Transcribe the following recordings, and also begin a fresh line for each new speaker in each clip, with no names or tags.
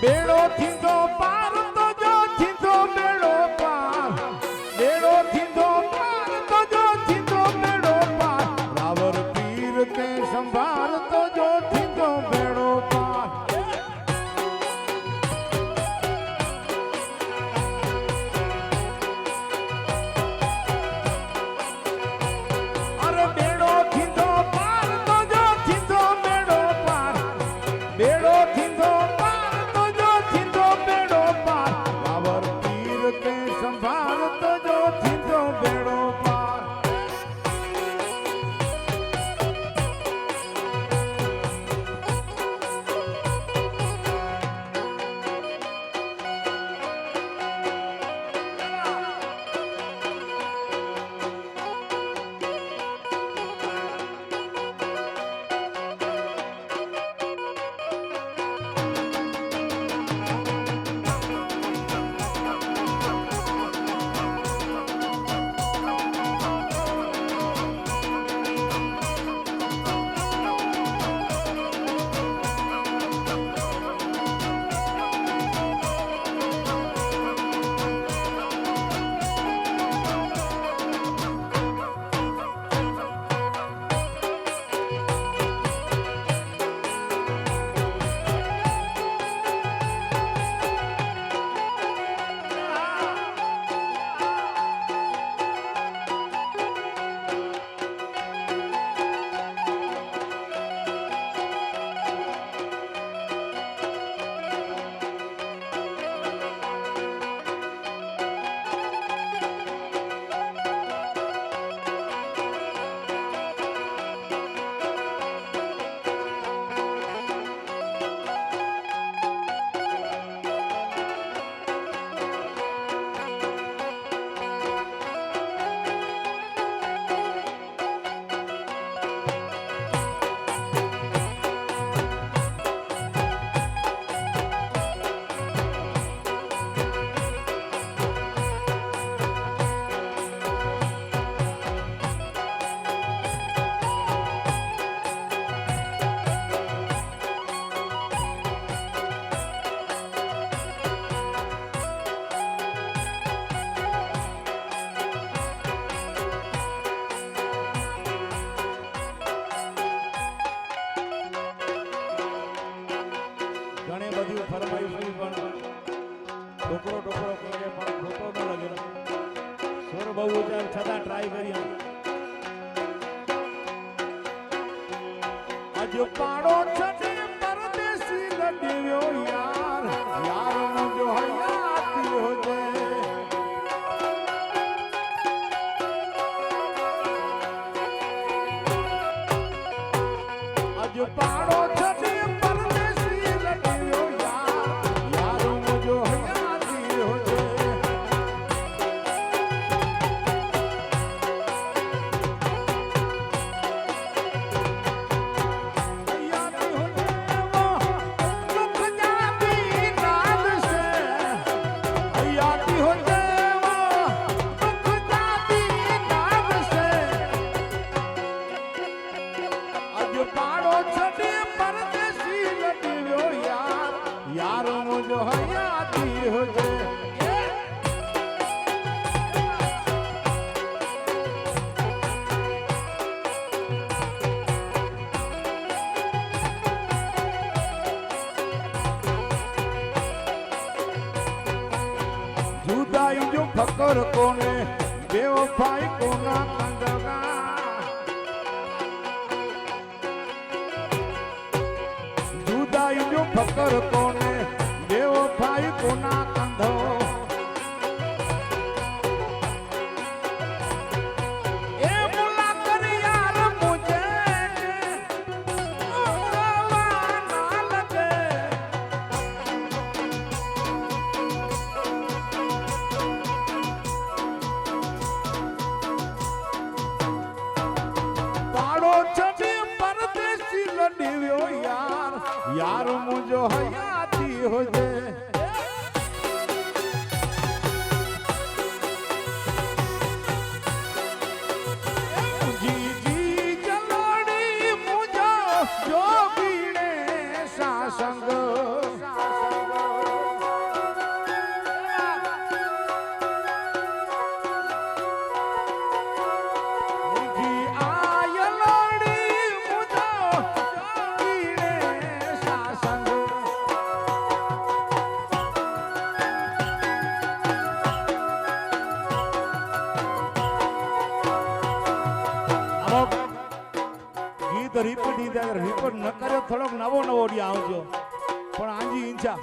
બેડો થીંધો પાર તો જો થીંધો બેડો પાર બેડો થીંધો પાર તો જો થીંધો બેડો પાર રાવર પીર તે સંભાર તો જો થીંધો બેડો પાર અરે બેડો થીંધો પાર તો જો થીંધો બેડો પાર બેડો થીંધો સંભાળ તો જો થીંધો બેડો પાર ઘણી બધી ફરમાઈશ પણ ટોકરો ટોકરો કરે પણ ખોટો ન લાગે સ્વર બહુ ઊંચા છતાં ટ્રાય કરી આજો પાડો છે પરદેશી લડ્યો યાર યાર જો હયાતી હો જે આજો પાડો છે जुदाई जो फकर कोने बेवफाई कोना कंदगा जुदाई जो फकर कोने बेवफाई कोना कंधो ए मुला कर यार मुझे ना लगे परदेसी लड़ियो यार यार मुझो हयाती हो जे जी जी जलोड़ी मुझो जो बीने सासंग ત્યારે રિપોર્ટ ન કર્યો થોડોક નવો નવો ડી આવજો પણ આજી ઈંચા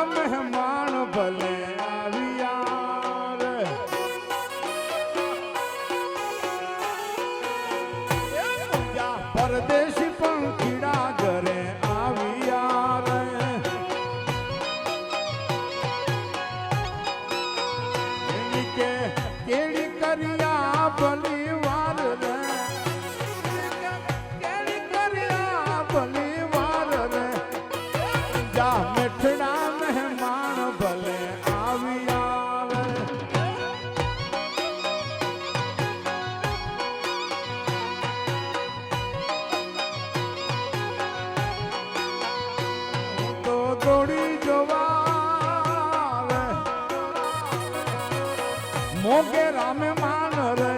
મહેમાન ભલે આવ્યા રે પરદેશી પંખીડા ઘરે આવ્યા રે એની કે કેળી કર્યા ભલી વાર રે કેળી કર્યા ભલી વાર રે જા મેઠડા મહેમાન ભલે આવ્યા રે તો દોડી જવા રે મોગે રામે માન રે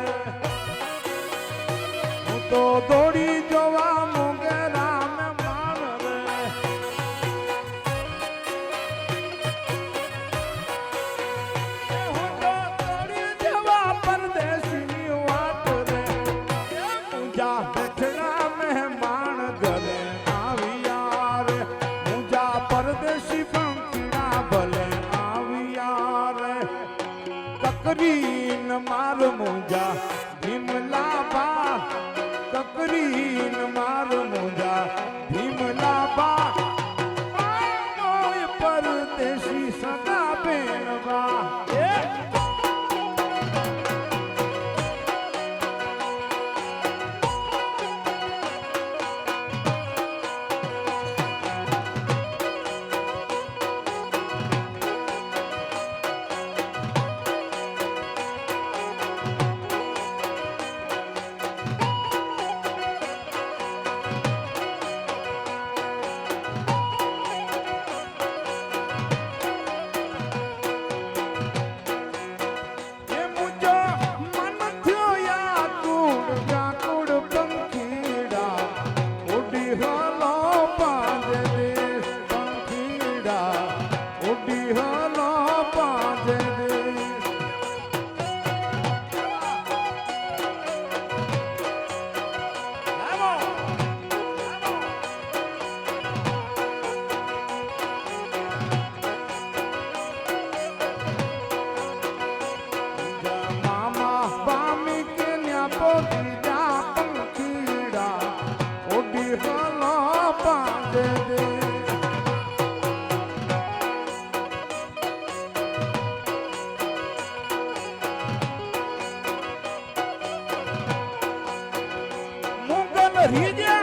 તો દોડી જવા મોગે રામે માન રે પરદેશી વાત રે પૂજા બેઠડા મહેમાન ઘરે આવ્યા રે પૂજા પરદેશી પંખીડા ભલે આવ્યા રે કકરીન માર મુંજા ભીમલા બા કકરીન માર મુંજા ભીમલા બા પરદેશી સદા બેન બા રીજે